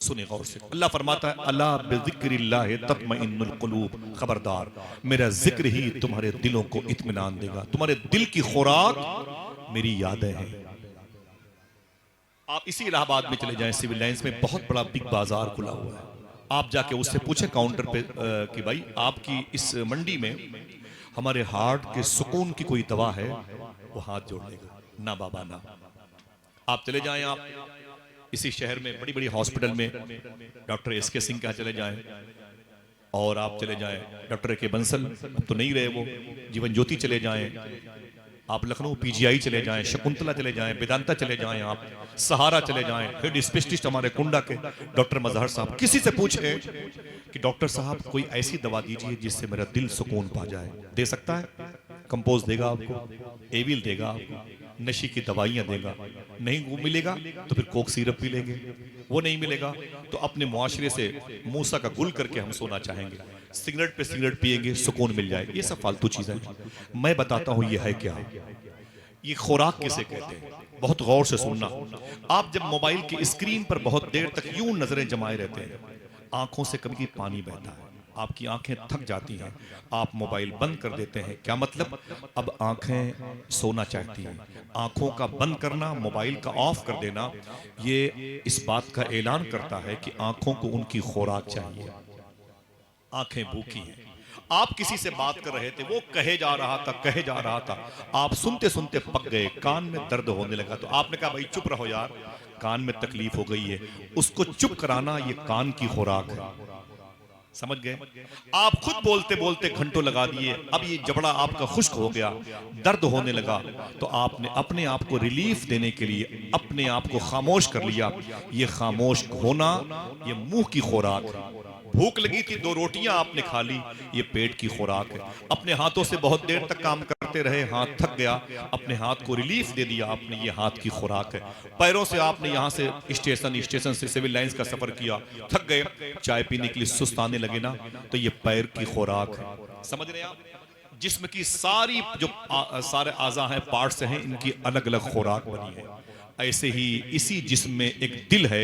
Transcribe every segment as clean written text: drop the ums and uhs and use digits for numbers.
सुने गौर से, अल्लाह फरमाता है अला बिज़िक्रिल्लाहि तत्मइन्नुल क़ुलूब, खबरदार मेरा जिक्र ही तुम्हारे दिलों को इत्मीनान देगा। तुम्हारे दिल की खुराक मेरी यादें हैं। आप इसी इलाहाबाद में चले जाएं, सिविल लाइंस में बहुत बड़ा बिग बाजार खुला हुआ है। आप जाके उससे पूछे काउंटर पे कि भाई आपकी इस मंडी में हमारे हार्ट के सुकून की कोई दवा है? वो हाथ जोड़ लेगा, ना बाबा ना। आप चले जाएं, आप इसी शहर में बड़ी बड़ी हॉस्पिटल में डॉक्टर एस.के. सिंह के यहाँ चले जाएं, और आप चले जाएं डॉक्टर के बंसल, अब तो नहीं रहे वो, जीवन ज्योति चले जाएं, आप लखनऊ पीजीआई चले जाएं, शकुंतला चले जाएं, वेदांता चले जाएं, आप सहारा चले जाएं, हेड स्पेशलिस्ट हमारे कुंडा के डॉक्टर मजहर साहब, किसी से पूछे कि डॉक्टर साहब कोई ऐसी दवा दीजिए जिससे मेरा दिल सुकून पा जाए। दे सकता है? कंपोज देगा आपको, एविल देगा आपको, नशे की दवाइयां देगा। नहीं वो मिलेगा तो फिर कोक सिरप पी लेंगे, वो नहीं मिलेगा तो अपने मुआशरे से मूसा का गुल करके हम सोना चाहेंगे, सिगरेट पे सिगरेट पिएंगे, सुकून मिल जाएगा। ये सब फालतू चीजें हैं। मैं बताता हूं ये है क्या, ये खुराक किसे कहते हैं। बहुत गौर से सुनना। आप जब मोबाइल की स्क्रीन पर बहुत देर तक यूं नजरें जमाए रहते हैं, आंखों से कभी पानी बहता है, आपकी आंखें थक जाती हैं, आप मोबाइल बंद कर देते हैं। क्या मतलब? अब आंखें सोना चाहती हैं। आंखों का बंद करना, मोबाइल का ऑफ कर देना, ये इस बात का ऐलान करता है कि आंखों को उनकी खुराक चाहिए। आंखें भूखी हैं। आप किसी से बात कर रहे थे, वो कहे जा रहा था, आप सुनते सुनते पक गए, कान में दर्द होने लगा, तो आपने कहा भाई चुप रहो यार, कान में तकलीफ हो गई है। उसको चुप कराना ये कान की खुराक है। समझ गए? आप खुद बोलते बोलते घंटों लगा दिए, अब ये जबड़ा आपका खुश्क हो गया, दर्द होने लगा, तो आपने अपने आप को रिलीफ देने के लिए अपने आप को खामोश कर लिया। ये खामोश होना ये मुंह की खुराक है। भूख लगी थी, 2 रोटियां आपने खा ली, ये पेट की खुराक है। अपने हाथों से बहुत देर तक काम करते रहे, हाथ थक गया, अपने हाथ को रिलीफ दे दिया आपने, ये हाथ की खुराक है। पैरों से आपने यहाँ से स्टेशन से सिविल लाइंस का सफर किया, थक गए, चाय पीने के लिए सुस्ताने लगे ना, तो ये पैर की खुराक है। समझ रहे हैं आप? जिस्म की सारी जो सारे आज़ा हैं, पार्ट्स हैं, इनकी अलग अलग खुराक बनी है। ऐसे ही इसी जिस्म में एक दिल है,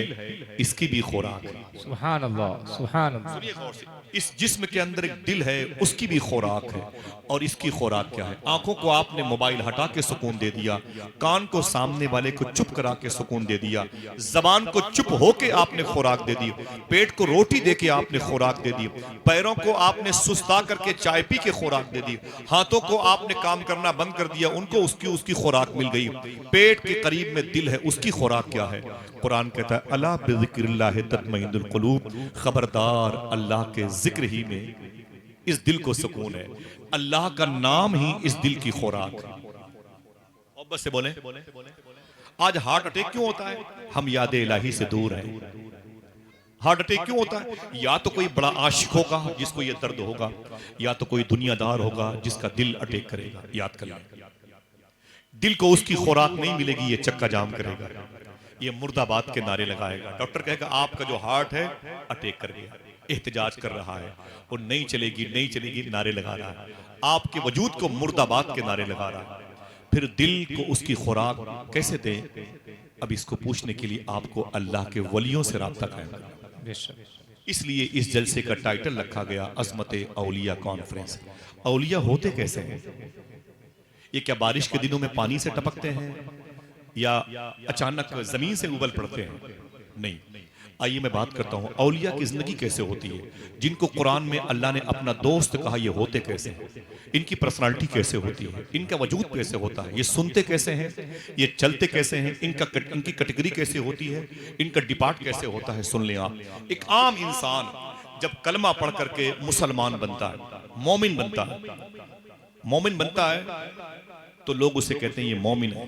इसकी भी खुराक है। सुभान अल्लाह, सुभान अल्लाह। सुनिए गौर से, इस जिस्म के अंदर एक दिल है, उसकी भी खुराक है। और इसकी खुराक क्या है? आंखों को आपने मोबाइल हटा के सुकून दे दिया, कान को सामने वाले को चुप करा के सुकून दे दिया, जबान को चुप होके आपने खुराक दे दी, पेट को रोटी दे के आपने खुराक दे दी, पैरों को आपने सुस्ता करके चाय पी के खुराक दे दी, हाथों को आपने काम करना बंद कर दिया, उनको उसकी खुराक मिल गई। पेट के करीब में दिल है, उसकी खुराक क्या है? कुरान कहता है अला बिज़िक्रिल्लाहि तत्मइन्नुल क़ुलूब, खबरदार अल्लाह के जिक्र ही में इस दिल को सुकून है। अल्लाह का नाम ही इस दिल की खुराक है। और बस से बोले, आज हार्ट अटैक क्यों होता है? हम याद इलाही से दूर हैं। हार्ट अटैक क्यों होता है? या तो कोई बड़ा आशिक होगा जिसको ये दर्द होगा, या तो कोई दुनियादार होगा जिसका दिल अटैक करेगा। याद कर लें, दिल को उसकी खुराक नहीं मिलेगी, ये चक्का जाम करेगा, ये मुर्दाबाद के नारे लगाएगा। डॉक्टर कहेगा आपका जो हार्ट है अटैक कर गया, एहतजाज कर रहा है, और नहीं चलेगी नारे लगा रहा है, आपके वजूद को मुर्दाबाद के नारे लगा रहा है। फिर दिल को उसकी खुराक कैसे दे? अब इसको पूछने के लिए आपको अल्लाह के वलियों से राब्ता कायम करना। इसलिए इस जलसे का टाइटल रखा गया अज़मत औलिया कॉन्फ्रेंस। औलिया होते कैसे हैं? ये क्या बारिश के दिनों में पानी से टपकते हैं या अचानक जमीन से उबल पड़ते हैं? नहीं। आइए मैं बात करता हूं औलिया की जिंदगी कैसे होती है, जिनको कुरान में अल्लाह ने अपना दोस्त कहा। ये होते कैसे हैं? इनकी पर्सनालिटी कैसे होती है? इनका वजूद कैसे होता है? ये सुनते कैसे हैं? ये चलते कैसे हैं? इनकी कैटेगरी कैसे होती है? इनका डिपार्ट कैसे होता है? सुन लें आप। एक आम इंसान जब कलमा पढ़ करके मुसलमान बनता है, मोमिन बनता है, तो लोग उसे कहते हैं ये मोमिन है।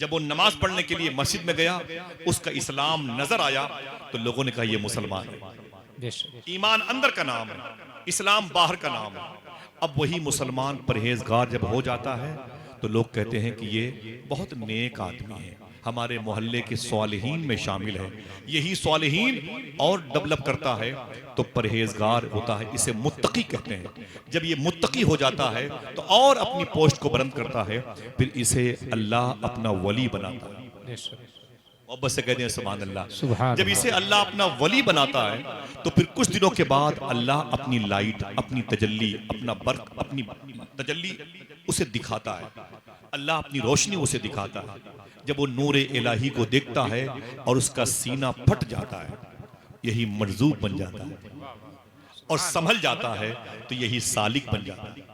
जब वो नमाज पढ़ने के लिए मस्जिद में गया, उसका इस्लाम नजर आया, तो लोगों ने कहा ये मुसलमान है। ईमान अंदर का नाम है, इस्लाम बाहर का नाम है। अब वही मुसलमान परहेजगार जब हो जाता है, तो लोग कहते हैं कि ये बहुत नेक आदमी है, हमारे मोहल्ले के स्वालिहीन में शामिल है। यही स्वालिहीन और डेवलप करता है तो परहेजगार होता है, इसे मुत्तकी कहते हैं। जब ये मुत्तकी हो जाता है तो और अपनी पोस्ट को बुलंद करता है, फिर इसे अल्लाह अपना वली बनाता है। मोहब्बत से कहते हैं सुभान अल्लाह। सुभान जब इसे अल्लाह अपना वली बनाता है तो फिर कुछ दिनों के बाद अल्लाह अपनी लाइट, अपनी तजल्ली, अपना बर्क, अपनी तजल्ली उसे दिखाता है। अल्लाह अपनी रोशनी उसे दिखाता है। जब वो नूरे इलाही को देखता है और उसका सीना फट जाता है, यही मर्जूब बन जाता है और संभल जाता है, तो यही सालिक बन जाता है।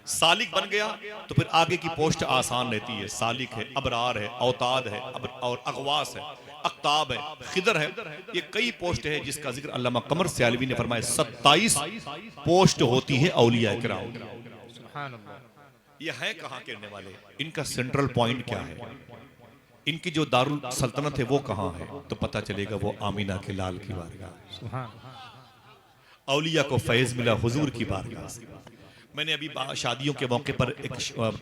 सालिक बन गया तो फिर आगे की पोस्ट आसान रहती है। सालिक है, अबरार है, औताद है, और अगवास है, अक्ताब है, खिदर है। ये कई पोस्ट है जिसका जिक्र अल्लामा कमर सियालवी ने फरमाया 27 पोस्ट होती है औलिया किराम की। सुभान अल्लाह। ये हैं कहाँ के रहने वाले, इनका सेंट्रल पॉइंट क्या है, इनकी जो दारुल सल्तनत है वो कहाँ है, तो पता चलेगा वो आमीना के लाल की बारगाह। सुभान। औलिया को फैज मिला हुजूर की बारगाह से। मैंने अभी शादियों के मौके पर एक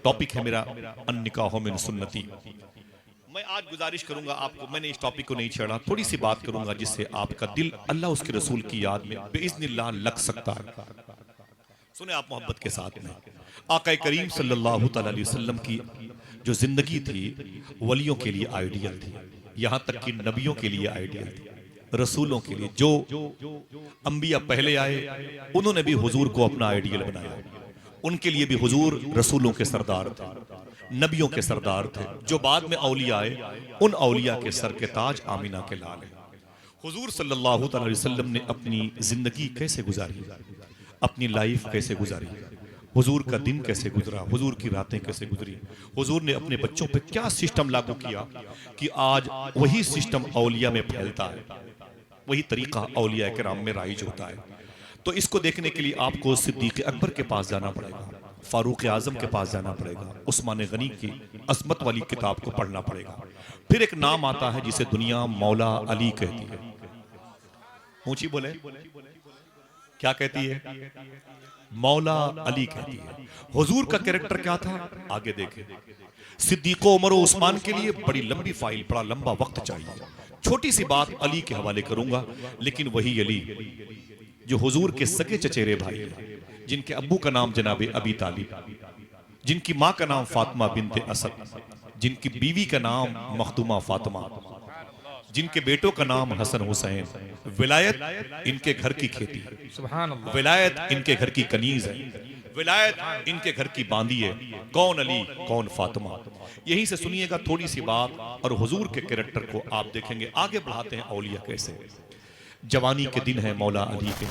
टॉपिक है मेरा, अन्निकाह मिन सुन्नती। मैं आज गुजारिश करूंगा आपको, मैंने इस टॉपिक को नहीं छेड़ा, थोड़ी सी बात करूंगा जिससे आपका दिल अल्लाह उसके रसूल की याद में बेइज़्निल्लाह लग सकता है। सुने आप मोहब्बत के साथ में, आका करीम सल्लल्लाहु तआला अलैहि वसल्लम की जो जिंदगी थी वलियों के लिए आइडियल थी, यहां तक कि नबियों के लिए आइडियल थी, रसूलों के लिए। जो अंबिया पहले आए उन्होंने भी हुजूर को अपना आइडियल बनाया, उनके लिए भी हुजूर रसूलों के सरदार थे, नबियों के सरदार थे। जो बाद में औलिया आए उन औलिया के सर के ताज आमीना के लाल है। हुजूर सल्लल्लाहु अलैहि वसल्लम ने अपनी जिंदगी कैसे गुजारी, अपनी लाइफ कैसे गुजारी, हुजूर का दिन कैसे गुजरा, हुजूर की रातें कैसे गुजरी, हुजूर ने अपने बच्चों पे क्या सिस्टम लागू किया कि आज वही सिस्टम औलिया में फैलता है, वही तरीका औलिया किराम में राइज होता है। तो इसको देखने के लिए आपको सिद्दीक अकबर के पास जाना पड़ेगा, फारूक आजम के पास जाना पड़ेगा, उस्मान गनी की असमत वाली किताब को पढ़ना पड़ेगा। फिर एक नाम आता है जिसे दुनिया मौला अली कहती है। ऊंची बोले, क्या कहती है? मौला अली कहती है। हुजूर का कैरेक्टर क्या था, आगे देखें। सिद्दीक उमर और उस्मान के लिए बड़ी लंबी फाइल, बड़ा लंबा वक्त चाहिए। छोटी सी बात अली के हवाले करूंगा, लेकिन वही अली जो हुजूर के सगे चचेरे भाई हैं, जिनके अब्बू का नाम जनाबे अबी तालिब, जिनकी माँ का नाम फातिमा बिनते असद, जिनकी बीवी का नाम मखदूमा फातिमा, जिनके बेटों का नाम हसन हुसैन। विलायत इनके घर की खेती, सुभान अल्लाह। विलायत इनके घर की कनीज है, विलायत इनके घर की बांदी है। कौन अली, कौन फातिमा। यहीं से सुनिएगा थोड़ी सी बात, और हुजूर के कैरेक्टर को आप देखेंगे। आगे बढ़ाते हैं औलिया कैसे। जवानी के दिन है मौला अली के,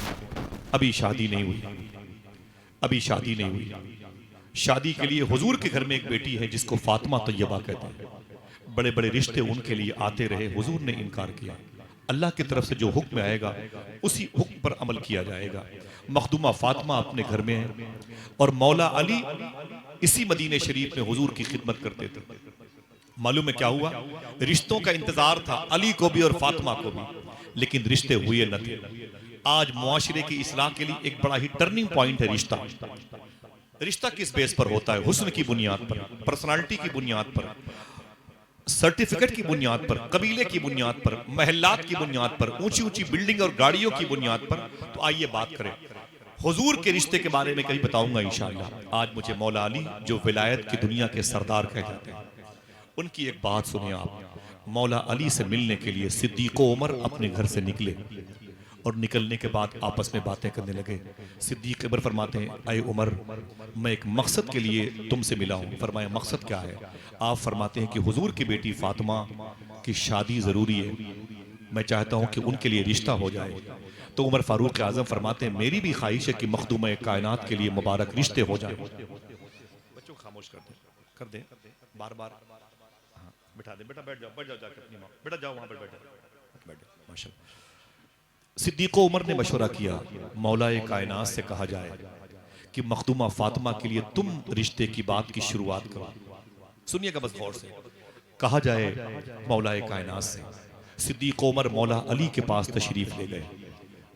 अभी शादी नहीं हुई, अभी शादी नहीं हुई। शादी के लिए हुजूर के घर में एक बेटी है जिसको फातिमा तैयबा कहते हैं। बड़े बड़े रिश्ते उनके लिए आते रहे, हुजूर ने इनकार किया। अल्लाह की तरफ से जो हुक्म आएगा उसी हुक्म पर अमल किया जाएगा। मखदूमा फातिमा अपने घर में है और मौला अली इसी मदीने शरीफ में हुजूर की खिदमत करते थे। मालूम है क्या हुआ? रिश्तों का इंतजार था अली को भी और फातिमा को भी, लेकिन रिश्ते हुए न थे। आज मुआशरे की इस्लाह के लिए एक बड़ा ही टर्निंग पॉइंट है रिश्ता। रिश्ता किस बेस पर होता है? हुस्न की बुनियाद पर, पर्सनालिटी की बुनियाद पर, सर्टिफिकेट की बुनियाद पर, कबीले की बुनियाद पर, महल्लात की बुनियाद पर, ऊंची ऊंची बिल्डिंग और गाड़ियों की बुनियाद पर। तो आइए बात करें हुजूर के रिश्ते के बारे में, कहीं बताऊंगा इंशाअल्लाह। आज मुझे मौला अली जो विलायत की दुनिया के सरदार कहे जाते हैं, उनकी एक बात सुनिए आप। मौला अली से मिलने के लिए सिद्दीक उमर अपने घर से निकले और निकलने के बाद आपस में बातें करने लगे। सिद्दीक अकबर फरमाते हैं, अय उमर, मैं एक मकसद के लिए तुमसे मिला हूँ। फरमाया, मकसद क्या है? आप फरमाते हैं कि हुजूर की बेटी फातिमा की शादी ज़रूरी है, मैं चाहता हूँ कि उनके लिए रिश्ता हो जाए। तो उमर फारूक आजम फरमाते हैं, मेरी भी ख्वाहिश है कि मखदूम कायनात के लिए मुबारक रिश्ते हो जाए। बच्चों खामोश कर दें बार बार, हाँ बिठा दें। बेटा बैठ जाओ जाकर अपनी माँ, बेटा जाओ वहाँ पर बैठ जाओ। माशाल्लाह। सिद्दीक उमर ने मशवरा किया, मौलाए कायनात से कहा जाए कि मखदूमा फातिमा के लिए तुम रिश्ते की बात की शुरुआत करो। सुनिएगा बस गौर से। कहा जाए मौलाए कायनात से। सिद्दीक उमर मौला अली के पास तशरीफ ले गए।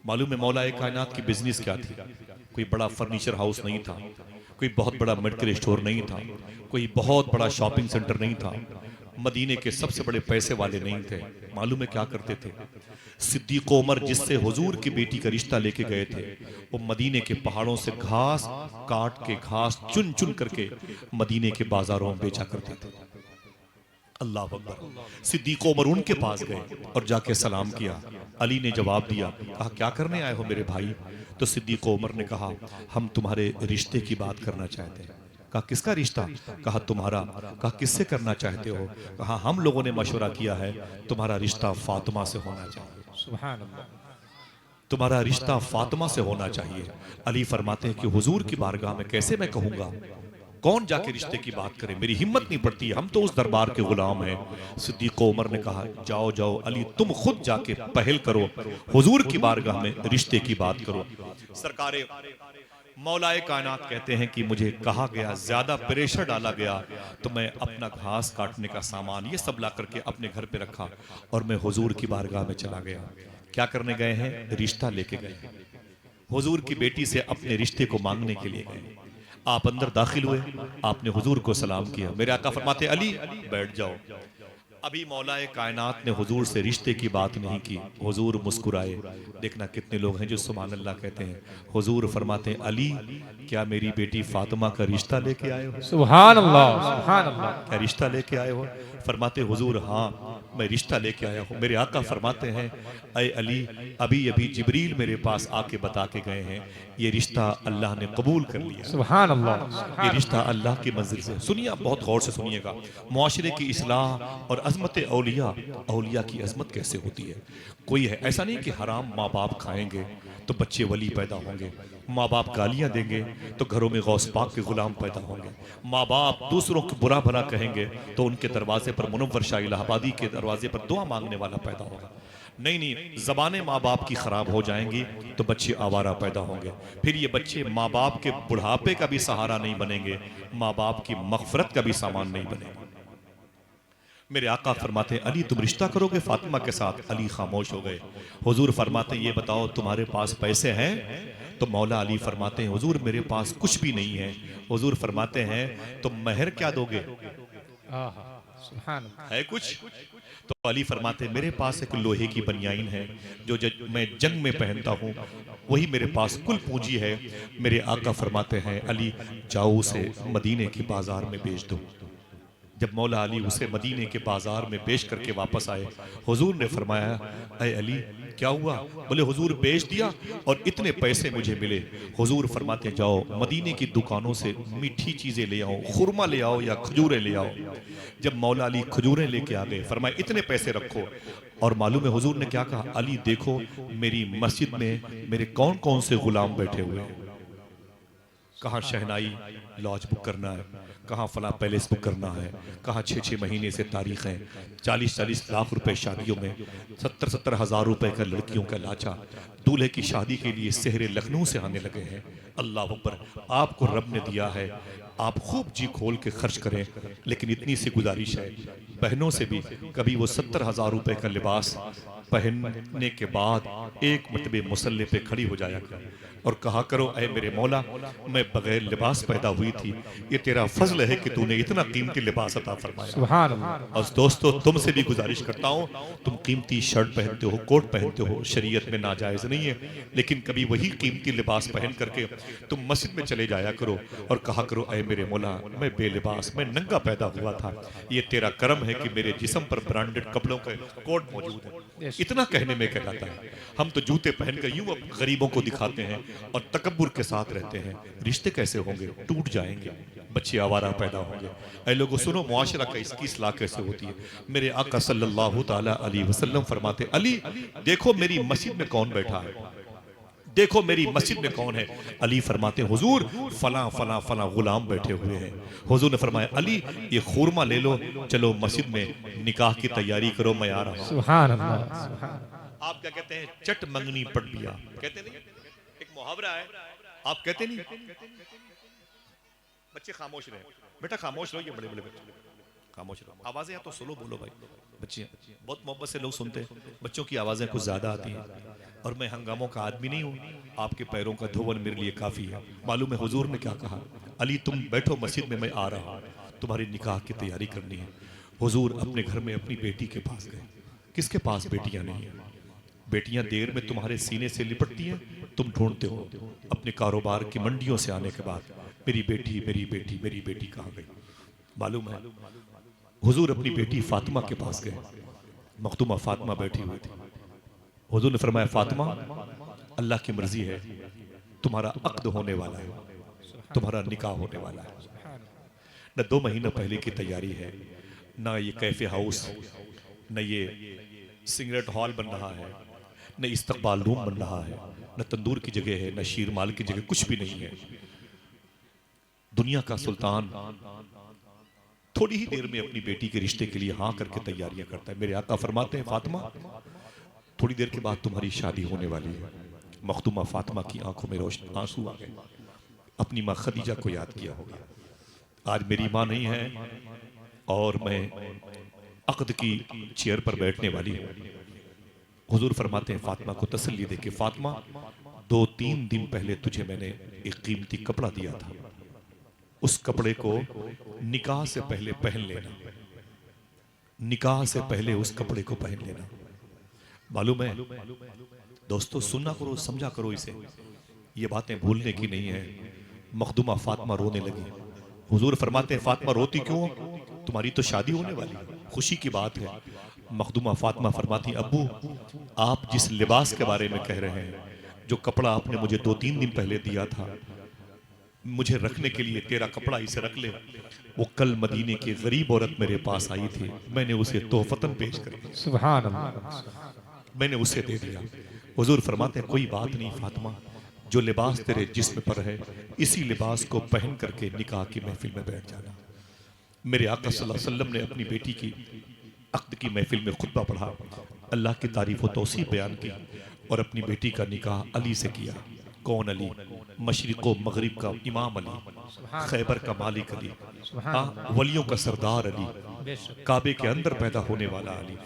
मालूम है मौलाए कायनात की बिजनेस क्या थी? कोई बड़ा फर्नीचर हाउस नहीं था, कोई बहुत बड़ा मेडिकल स्टोर नहीं था, कोई बहुत बड़ा शॉपिंग सेंटर नहीं था, मदीने के सबसे बड़े पैसे वाले नहीं थे। मालूम है क्या करते थे? सिद्दीक उमर जिससे हुजूर की बेटी का रिश्ता लेके गए थे, वो मदीने के पहाड़ों से घास काट के, घास चुन चुन करके मदीने के बाजारों में बेचा करते थे। अल्लाह अकबर। सिद्दीक उमर उनके पास गए और जाके सलाम किया। अली ने जवाब दिया, कहा क्या करने आए हो मेरे भाई? तो सिद्दीक उमर ने कहा हम तुम्हारे रिश्ते की बात करना चाहते हैं। कहा किसका रिश्ता? कहा तुम्हारा। कहा किससे करना चाहते हो? कहा हम लोगों ने मशवरा किया है तुम्हारा रिश्ता फातिमा से होना चाहिए। सुभान अल्लाह। तुम्हारा रिश्ता फातिमा से होना चाहिए। अली फरमाते हैं कि हुजूर की बारगाह में कैसे मैं कहूंगा, कौन जाके रिश्ते की बात करे, मेरी हिम्मत नहीं पड़ती, हम तो उस दरबार के गुलाम हैं। सिद्दीक उमर ने कहा जाओ जाओ अली, तुम खुद जाके पहल करो, हुजूर की बारगाह में रिश्ते की बात करो। सरकारे मौलाए कायनात कहते हैं कि मुझे कहा गया, ज्यादा प्रेशर डाला गया, तो मैं अपना घास काटने का सामान ये सब ला करके अपने घर पे रखा और मैं हुजूर की बारगाह में चला गया। क्या करने गए हैं? रिश्ता लेके गए हैं। हुजूर की बेटी से अपने रिश्ते को मांगने के लिए गए। आप अंदर दाखिल हुए, आपने हुजूर को सलाम किया। मेरे आका फरमाते अली बैठ जाओ। अभी मौलाए कायनात ने हुजूर से रिश्ते की बात नहीं की, हुजूर मुस्कुराए। देखना कितने लोग हैं जो सुभान अल्लाह कहते हैं। हुजूर फरमाते हैं अली क्या मेरी बेटी फातिमा का रिश्ता लेके आए हो? सुभान अल्लाह। सुभान अल्लाह। क्या रिश्ता लेके आए हो? फरमाते हुजूर हाँ मैं रिश्ता लेके आया हूँ। मेरे आका फरमाते हैं अय अली अभी अभी जिब्रील मेरे पास आके बता के गए हैं ये रिश्ता अल्लाह ने कबूल कर लिया। सुभान अल्लाह। ये रिश्ता अल्लाह की मंजिल से। सुनिए आप बहुत गौर से सुनिएगा। मुआशरे की इस्लाह और अजमत औलिया, औलिया की अजमत कैसे होती है। कोई है ऐसा नहीं कि हराम माँ बाप खाएंगे तो बच्चे वली पैदा होंगे, माँ बाप गालियां देंगे तो घरों में गौस पाक के गुलाम पैदा होंगे, माँ बाप दूसरों को बुरा भला कहेंगे तो उनके दरवाजे पर मुनव्वर शाह इलाहाबादी के दरवाजे पर दुआ मांगने वाला पैदा होगा। नहीं नहीं, जबानें माँ बाप की खराब हो जाएंगी तो बच्चे आवारा पैदा होंगे। फिर ये बच्चे माँ बाप के बुढ़ापे का भी सहारा नहीं बनेंगे, माँ बाप की मगफरत का भी सामान नहीं बनेंगे। मेरे आका फरमाते हैं अली तुम रिश्ता करोगे फातिमा के साथ? अली खामोश हो गए। हुजूर फरमाते हैं ये बताओ तुम्हारे पास पैसे हैं? तो मौला अली फरमाते हैं हुजूर मेरे पास कुछ भी नहीं है। हुजूर फरमाते हैं तो महर क्या दोगे? आहा, सुभान अल्लाह। है कुछ? तो अली फरमाते हैं मेरे पास एक लोहे की बनियाइन है जो मैं जंग में पहनता हूँ, वही मेरे पास कुल पूंजी है। मेरे आका फरमाते हैं अली जाओ उसे मदीने की बाजार में बेच दो। जब मौला अली उसे मदीने के बाजार में बेच करके वापस आए, हुजूर ने फरमाया अय अली क्या हुआ? बोले हुजूर बेच दिया और इतने पैसे मुझे मिले। हुजूर फरमाते जाओ मदीने की दुकानों से मीठी चीजें ले आओ, खुरमा ले आओ या खजूरें ले आओ। जब मौला अली खजूरें लेके आ गए, फरमाया इतने पैसे रखो। और मालूम है हुजूर ने क्या कहा? अली देखो मेरी मस्जिद में मेरे कौन कौन से गुलाम बैठे हुए हैं। कहाँ शहनाई लॉज बुक करना है, कहाँ फला पैलेस बुक करना है, कहाँ 6-6 महीने से तारीख है, 40-40 लाख रुपए शादियों में, 70-70 हजार रुपए का लड़कियों का लाचा, दूल्हे की शादी के लिए सेहरे लखनऊ से आने लगे हैं। अल्लाह अकबर। आपको रब ने दिया है, आप खूब जी खोल के खर्च करें, लेकिन इतनी सी गुजारिश है बहनों से भी कभी वो 70,000 रुपए का लिबास पहनने के बाद एक मरतबे मुसल्ले पे खड़ी हो जाया कर और कहा करो ऐ मेरे मौला मैं बगैर लिबास पैदा हुई थी, ये तेरा फजल है कि तूने इतना कीमती लिबास अता फरमाया। सुभान अल्लाह। और दोस्तों तुमसे भी गुजारिश करता हूँ, तुम कीमती शर्ट पहनते हो, कोट पहनते हो, शरीयत में नाजायज नहीं है, लेकिन कभी वही कीमती लिबास पहन करके तुम मस्जिद में चले जाया करो और कहा करो ऐ मेरे मौला मैं बेलिबास, मैं नंगा पैदा हुआ था, ये तेरा करम है कि मेरे जिस्म पर ब्रांडेड कपड़ों के कोट मौजूद है। इतना कहने में क्या जाता है। हम तो जूते पहनकर यूं गरीबों को दिखाते हैं और तकब्बुर के साथ रहते हैं। रिश्ते कैसे होंगे? टूट जाएंगे, बच्चे आवारा पैदा होंगे। ऐ लोगों सुनो, मुआशरा का इसकी इस्लाह कैसे होती है। मेरे आका सल्लल्लाहु ताला अलैहि वसल्लम फरमाते अली देखो मेरी मस्जिद में कौन बैठा है, देखो मेरी मस्जिद में कौन है। अली फरमाते हुजूर फला फला फला गुलाम बैठे हुए हैं। हुजूर ने फरमाया अली ये खुरमा ले लो, चलो मस्जिद में निकाह की तैयारी करो, मैं आ रहा हूं। सुभान अल्लाह। सुभान। आप क्या कहते हैं? चट मंगनी पट बिया कहते नहीं, एक मुहावरा है, आप कहते नहीं। बच्चे खामोश रहे, बेटा खामोश रहो, ये बड़े बड़े बच्चे खामोश रहो, आवाजें या तो सोलो बोलो भाई। बच्चे बहुत मोहब्बत से लोग सुनते हैं, बच्चों की आवाजें कुछ ज्यादा आती हैं और मैं हंगामों का आदमी नहीं हूँ, आपके पैरों का धोवन मेरे लिए काफी है। मालूम है हुजूर ने क्या कहा? अली तुम बैठो मस्जिद में, मैं आ रहा हूँ, तुम्हारी निकाह की तैयारी करनी है। हुजूर अपने घर में अपनी बेटी के पास गए। किसके पास बेटियां नहीं है? बेटियां देर में तुम्हारे सीने से लिपटती हैं, तुम ढूंढते हो अपने कारोबार की मंडियों से आने के बाद मेरी बेटी मेरी बेटी मेरी बेटी कहाँ गई। मालूम है हुजूर अपनी बेटी फातिमा के पास गए। मखदूमा फातिमा बैठी हुई थी। हुजूर ने फरमाया, फातिमा, अल्लाह की मर्जी है, तुम्हारा अक्द होने वाला है, तुम्हारा निकाह होने वाला है। न 2 महीना पहले की तैयारी है, न ये कैफे हाउस, न ये सिगरेट हॉल बन रहा है, न इस्तकबाल रूम बन रहा है, न तंदूर की जगह है, न शीरमाल की जगह, कुछ भी नहीं है। दुनिया का सुल्तान थोड़ी ही देर में अपनी बेटी के रिश्ते के लिए हाँ करके तैयारियां करता है। मेरे आका फरमाते हैं, फातिमा, थोड़ी देर के बाद तुम्हारी शादी होने वाली है। मखदूमा फातिमा की आंखों में रोशन आंसू आ गए। अपनी माँ खदीजा को याद किया होगा। आज मेरी माँ नहीं है और मैं अक़द की चेयर पर बैठने वाली हूँ। हुजूर फरमाते हैं फातिमा को तसल्ली दे के, फातिमा, 2-3 दिन पहले तुझे मैंने एक कीमती कपड़ा दिया था, उस कपड़े को निकाह से पहले पहन लेना, निकाह से पहले उस कपड़े को पहन लेना। मालूम है दोस्तों, सुनना करो, समझा करो इसे, ये बातें भूलने की नहीं है। मखदूमा फातिमा रोने लगी। हुजूर फरमाते हैं, फातिमा रोती क्यों, तुम्हारी तो शादी होने वाली है, खुशी की बात है। मखदूमा फातिमा फरमाती, अब्बू, आप जिस लिबास के बारे में कह रहे हैं, जो कपड़ा आपने मुझे 2-3 दिन पहले दिया था मुझे रखने के लिए, तेरा कपड़ा इसे रख ले, वो कल मदीने की गरीब औरत मेरे पास आई थी, मैंने उसे तोहफतन पेश कर दिया, सुभान अल्लाह, मैंने उसे दे दिया। हुजूर फरमाते हैं, कोई बात नहीं फातिमा, जो लिबास तेरे जिस्म पर है इसी लिबास को पहन करके निकाह की महफिल में बैठ जाना। मेरे आका सल्लल्लाहु अलैहि वसल्लम ने अपनी बेटी की अक़्द की महफिल में खुतबा पढ़ा, अल्लाह की तारीफ व तौसीफ बयान की और अपनी बेटी का निकाह अली से किया। कौन अली? मशरिक़ व मगरिब का इमाम अली, खैबर का मालिक अली, वलियों का सरदार अली, काबे के अंदर पैदा होने वाला अली,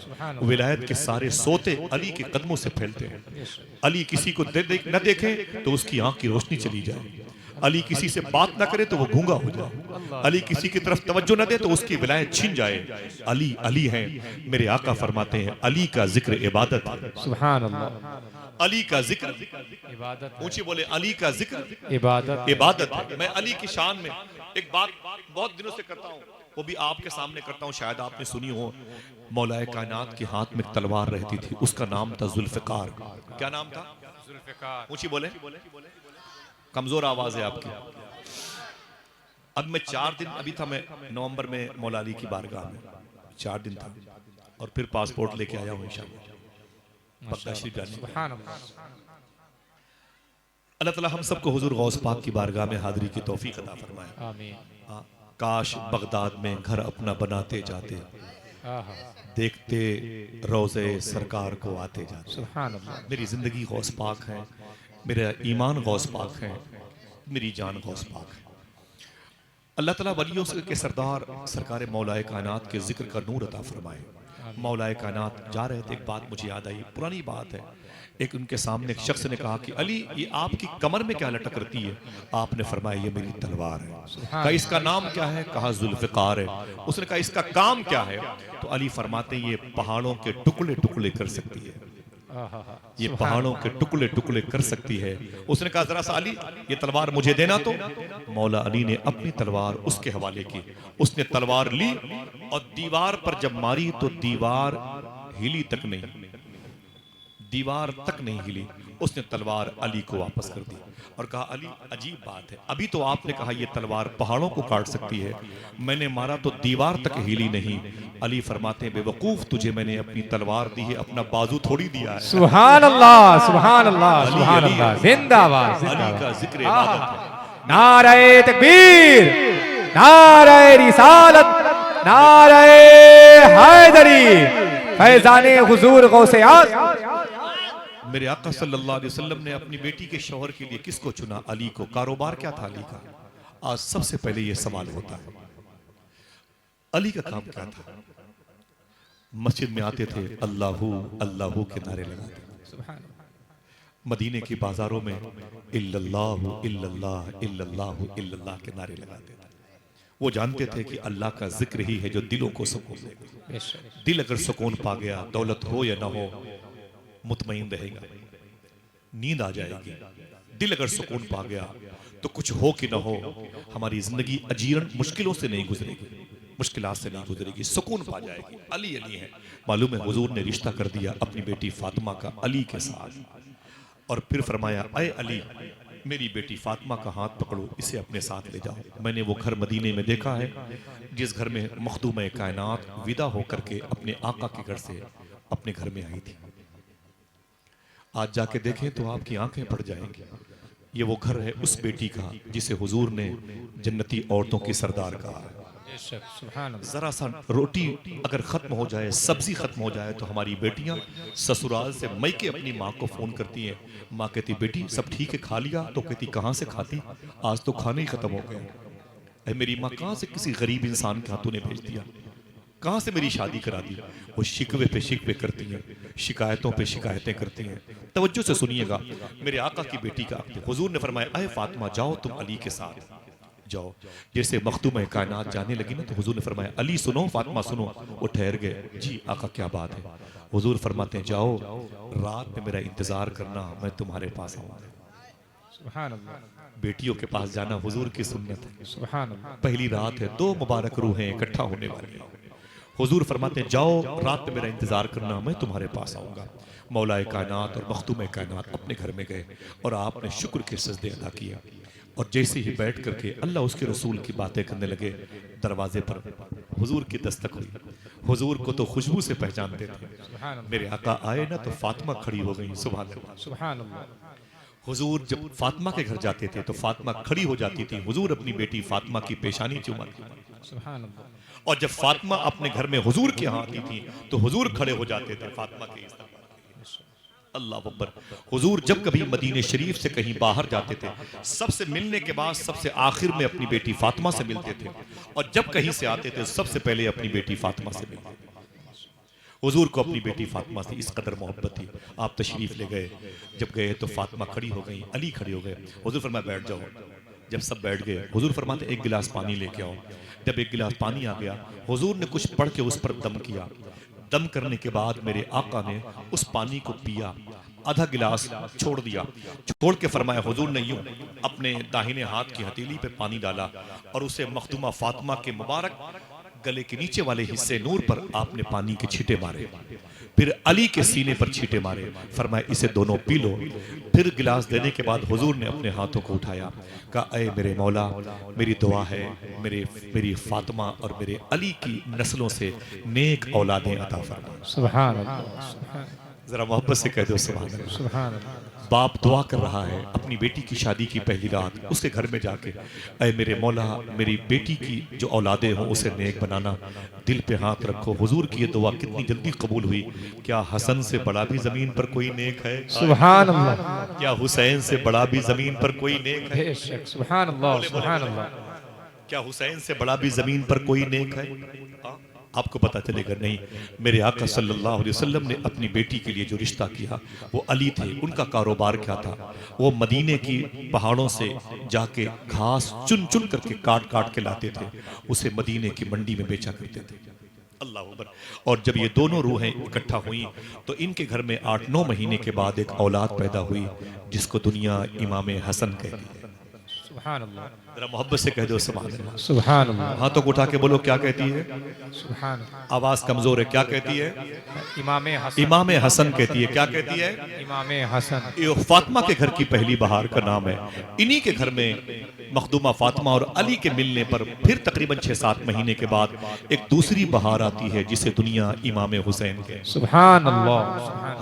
विलायत के सारे सोते अली के कदमों से फैलते हैं। अली किसी को न देखे तो उसकी आंख की रोशनी चली जाए, अली किसी से बात ना करे तो वो गूंगा हो जाए, अली किसी की तरफ तवज्जो न दे तो उसकी विलायत छिन जाए। अली अली है। मेरे आका फरमाते हैं, अली का जिक्र इबादत है। सुभान अल्लाह, अली का जिक्र इबादत, ऊंची बोले, अली का जिक्र इबादत, इबादत है। मैं अली की शान में एक बात बहुत दिनों से करता हूँ, वो भी आपके सामने करता हूँ, शायद आपने सुनी हो। मौलाए कायनात के हाथ में एक तलवार रहती थी, उसका नाम था जुल्फ़िकार। क्या नाम था? जुल्फ़िकार। ऊंची बोले, कमजोर आवाज है आपकी। अब मैं 4 दिन अभी था, मैं नवंबर में मौला अली की बारगाह में 4 दिन था और फिर पासपोर्ट लेके आया हूँ इंशाअल्लाह पक्का शरीफ जाने। सुभान अल्लाह, अल्लाह ताला हम सबको हुजूर गौस पाक की बारगाह में हाजिरी की तौफीक अता फरमाए। आमीन। काश बगदाद में घर अपना बनाते जाते, आहा, देखते रोज़े सरकार को आते जाते। सुभान अल्लाह, मेरी ज़िंदगी गौस पाक है, मेरा ईमान गौस पाक है, मेरी जान गौस पाक है। अल्लाह ताला वलियों के सरदार सरकार मौलाए कायनात के जिक्र का नूर अता फरमाए। मौलाए कायनात जा रहे थे, एक बात मुझे याद आई, पुरानी बात है। एक उनके सामने एक शख्स ने कहा कि अली, ये आपकी कमर में क्या लटक रहती है? आपने फरमाया, ये मेरी तलवार है। कहा, इसका नाम क्या है? कहा, जुल्फ़िकार है। उसने कहा, इसका काम क्या है? तो अली फरमाते हैं, ये पहाड़ों के टुकड़े टुकड़े कर सकती है, ये पहाड़ों के टुकड़े टुकड़े कर सकती है। उसने कहा, जरा सा अली, ये तलवार मुझे देना। तो मौला अली ने अपनी तलवार उसके हवाले की। उसने तलवार ली और दीवार पर जब मारी तो दीवार हिली तक नहीं, दीवार तक नहीं हिली। उसने तलवार अली को वापस कर दी और कहा, अली, अजीब बात है, अभी तो आपने कहा ये तलवार पहाड़ों को काट सकती है, मैंने मारा तो दीवार तक हिली नहीं। अली फरमाते हैं, बेवकूफ, तुझे मैंने अपनी तलवार दी है, अपना बाजू थोड़ी दिया है। सुभान अल्लाह, सुभान अल्लाह, सुभान अल्लाह, जिंदाबाद, अली का जिक्र इबादत है। नारे तकबीर, नारे रिसालत, नारे हैदरी, फैजाने हुजूर गौसे आज़म। मेरे आका सल्लल्लाहु अलैहि वसल्लम ने अपनी बेटी के शौहर के लिए किसको चुना? अली को। कारोबार क्या था अली का? आज सबसे पहले यह सवाल होता है, अली का काम क्या था? मस्जिद में आते थे, अल्लाहू अल्लाहू के नारे लगाते थे। मदीने की बाजारों में इल्लल्लाहु इल्लल्लाह इल्लल्लाहु इल्लल्लाह के नारे लगाते थे। वो जानते थे कि अल्लाह का जिक्र ही है जो दिलों को सुकून देगा। दिल अगर सुकून पा गया, दौलत हो या ना हो, मुतमईन रहेगा, नींद आ जाएगी। दिल अगर सुकून पा गया तो कुछ हो कि ना हो, हमारी जिंदगी अजीरन मुश्किलों से नहीं गुजरेगी। मुश्किलात से नहीं गुजरेगी, सुकून पा जाएगी। अली अली है। मालूम है हुजूर ने रिश्ता कर दिया अपनी बेटी फातिमा का अली के साथ, और फिर फरमाया अय अली, मेरी बेटी फातिमा का हाथ पकड़ो, इसे अपने साथ ले जाओ। मैंने वो घर मदीने में देखा है जिस घर में मखदूम कायनात विदा होकर के अपने आका के घर से अपने घर में आई थी। आज जाके देखें तो आपकी आंखें पड़ जाएंगी। ये वो घर है उस बेटी का जिसे हुजूर ने जन्नती औरतों की सरदार कहा है। जरा सा रोटी अगर खत्म हो जाए, सब्जी खत्म हो जाए, तो हमारी बेटियां ससुराल से मैके अपनी माँ को फोन करती हैं। माँ कहती बेटी सब ठीक है, खा लिया? तो कहती कहाँ से खाती, आज तो खाना ही खत्म हो गया। मेरी माँ कहाँ से किसी गरीब इंसान के हाथों ने भेज दिया, कहाँ से मेरी शादी करा दी। वो शिकवे पे शिकवे करती हैं, शिकायतों पे शिकायतें करती हैं। तवज्जो से सुनिएगा, मेरे आका की बेटी का हुजूर ने फरमाया अय फातिमा जाओ तुम अली के साथ जाओ। जैसे मखदूम कायनात जाने लगी ना, तो हुजूर ने फरमाया अली सुनो, फातिमा सुनो। वो ठहर गए। जी आका क्या बात है? हुजूर फरमाते हैं जाओ रात में मेरा इंतजार करना, मैं तुम्हारे पास आऊंगा। बेटियों के पास जाना हुजूर की सुन्नत है। पहली रात है, दो मुबारक रूहें इकट्ठा होने वाली हैं। हुजूर फरमाते हैं जाओ रात में मेरा इंतजार करना, मैं तुम्हारे पास आऊंगा। मौलाए कायनात और मखदूम कायनात अपने घर में गए और आपने शुक्र के सजदे अदा किए। और जैसे ही बैठ करके अल्लाह उसके रसूल की बातें करने लगे, दरवाजे पर हुजूर की दस्तक हुई। हुजूर को तो खुशबू से पहचानते थे। मेरे आका आए ना तो फातिमा खड़ी हो गई। सुभान अल्लाह। हुजूर जब फातिमा के घर जाते थे तो फातिमा खड़ी हो जाती थी। हुजूर अपनी बेटी फातिमा की पेशानी चूमते, और जब फातिमा अपने घर में हुजूर के यहाँ आती थी तो हुजूर खड़े हो जाते थे फातिमा के इस तरफ। अल्लाह अकबर। हुजूर जब कभी मदीने शरीफ से कहीं बाहर जाते थे, सबसे मिलने के बाद सबसे आखिर में अपनी बेटी फातिमा से मिलते थे, और जब कहीं से आते थे सबसे पहले अपनी बेटी फातिमा से मिलते थे। हुजूर को अपनी बेटी फातिमा से इस कदर मोहब्बत थी। आप तशरीफ ले गए, जब गए तो फातिमा खड़ी हो गई, अली खड़े हो गए। हुजूर फरमाया बैठ जाओ। जब सब बैठ गए हुजूर फरमाते एक गिलास पानी लेके आओ। जब एक गिलास पानी आ गया, हुजूर ने कुछ पढ़ के उस पर दम किया। दम करने के बाद मेरे आका ने उस पानी को पिया, आधा गिलास छोड़ दिया। छोड़ के फरमाया, हुजूर ने यूं अपने दाहिने हाथ की हथेली पे पानी डाला और उसे मखदूमा फातिमा के मुबारक गले के नीचे वाले हिस्से नूर पर आपने पानी के छींटे मारे, फिर अली के सीने पर छींटे मारे। फरमाया इसे दोनों पी लो। फिर गिलास देने के बाद हुजूर ने अपने हाथों को उठाया, कहा अय मेरे मौला, मेरी दुआ है मेरी फातिमा और मेरे अली की नस्लों से नेक औलादें अता फरमा। सुभान अल्लाह। जरा मोहब्बत से कह दो सुभान अल्लाह। सुभान अल्लाह। बाप दुआ कर रहा है अपनी बेटी की शादी की पहली रात उसके घर में जाके, अय मेरे मौला मेरी बेटी की जो औलादे हों उसे नेक बनाना, दिल पे हाथ रखो। हुजूर की ये दुआ कितनी जल्दी कबूल हुई। क्या हसन से बड़ा भी जमीन पर कोई नेक है? सुभान अल्लाह। क्या हुसैन से बड़ा भी जमीन पर कोई नेक है? सुभान अल्लाह। सुभान अल्लाह। क्या हुसैन से बड़ा भी जमीन पर कोई नेक है? आपको पता चलेगा नहीं। मेरे आका सल्लल्लाहु अलैहि वसल्लम ने अपनी बेटी के लिए जो रिश्ता किया वो अली थे। उनका कारोबार क्या था? वो मदीने की पहाड़ों से जाके घास चुन चुन करके काट काट के लाते थे, उसे मदीने की मंडी में बेचा करते थे। अल्लाह अकबर। और जब ये दोनों रूहें इकट्ठा हुई तो इनके घर में 8-9 महीने के बाद एक औलाद पैदा हुई जिसको दुनिया इमाम हसन कहती है। सुभान अल्लाह। जरा मोहब्बत से कह दो सुभान अल्लाह। सुभान अल्लाह। हाथों को उठा के बोलो क्या कहती है? सुभान। आवाज कमजोर है, क्या कहती है? इमाम हसन कहती है। क्या कहती है? इमाम हसन। ये फातिमा के घर की पहली बहार का नाम है। इन्हीं के घर में मखदूमा फातिमा और अली के मिलने पर फिर तकरीबन 6-7 महीने के बाद एक दूसरी बहार आती है जिसे दुनिया इमाम हुसैन कहती है। सुभान अल्लाह।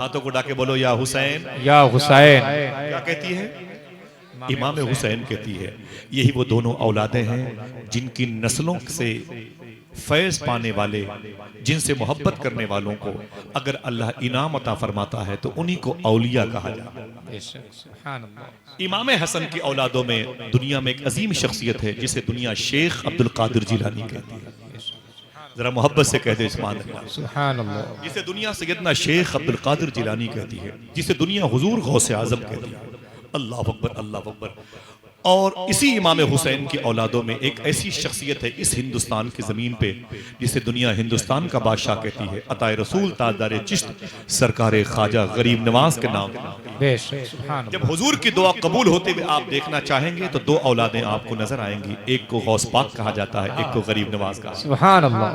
हाथों को उठा के बोलो या हुसैन। या हुसैन। क्या कहती है? इमाम हुसैन कहती है। यही वो दोनों औलादें हैं जिनकी नस्लों से फैज पाने वाले, जिनसे मोहब्बत करने वालों को अगर अल्लाह इनाम अता फरमाता है तो उन्हीं को औलिया कहा जाता है। इमाम हसन की औलादों में दुनिया में एक अजीम शख्सियत है जिसे दुनिया शेख अब्दुल कादिर जिलानी कहती है। जरा मोहब्बत से कह दे सुभान अल्लाह। जिसे दुनिया सैयदना शेख अब्दुल कादिर जिलानी कहती है, जिसे दुनिया हुजूर गौसे आजम कहती है। अल्लाह अकबर, अल्लाह अकबर। और इसी इमाम हुसैन की औलादों में एक ऐसी शख्सियत है इस हिंदुस्तान की ज़मीन पे जिसे दुनिया हिंदुस्तान का बादशाह कहती है, अताए रसूल ताजदार चिश्त सरकार ख्वाजा गरीब नवाज के नाम। बेशक सुभान जब हुजूर की दुआ कबूल होते हुए आप देखना चाहेंगे तो दो औलादें आपको नजर आएंगी, एक को गौस पाक कहा जाता है, एक को गरीब नवाज कहा। सुभान अल्लाह।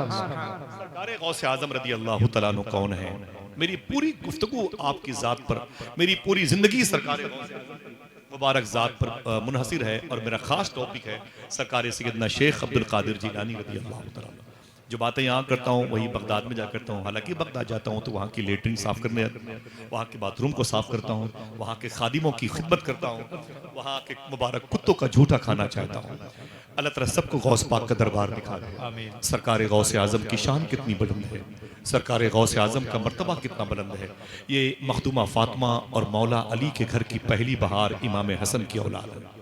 सरकार गौस आजम रदी अल्लाह तआला अन्हु कौन है? मेरी पूरी गुफ्तगू आपकी जात पर, मेरी पूरी जिंदगी सरकार मुबारक जात पर मुनहसिर है और मेरा खास टॉपिक है सरकार सैयदना शेख अब्दुल कादिर जिलानी रदी अल्लाह तआला अन्हु। जो बातें यहाँ करता हूँ वही बगदाद में जा करता हूँ। हालांकि बगदाद जाता हूँ तो वहाँ की लेटरिन साफ करने, वहाँ के बाथरूम को साफ करता हूँ, वहाँ के खादिमों की खिदमत करता हूँ, वहाँ के मुबारक कुत्तों का झूठा खाना चाहता हूँ। अल्लाह ताला सबको गौस पाक का दरबार दिखा दे। सरकार गौस आज़म की शान कितनी बुलंद है, सरकार गौस आज़म का मर्तबा कितना बुलंद है। ये मखदूमा फातिमा और मौला अली के घर की पहली बहार इमाम हसन की औलाद है।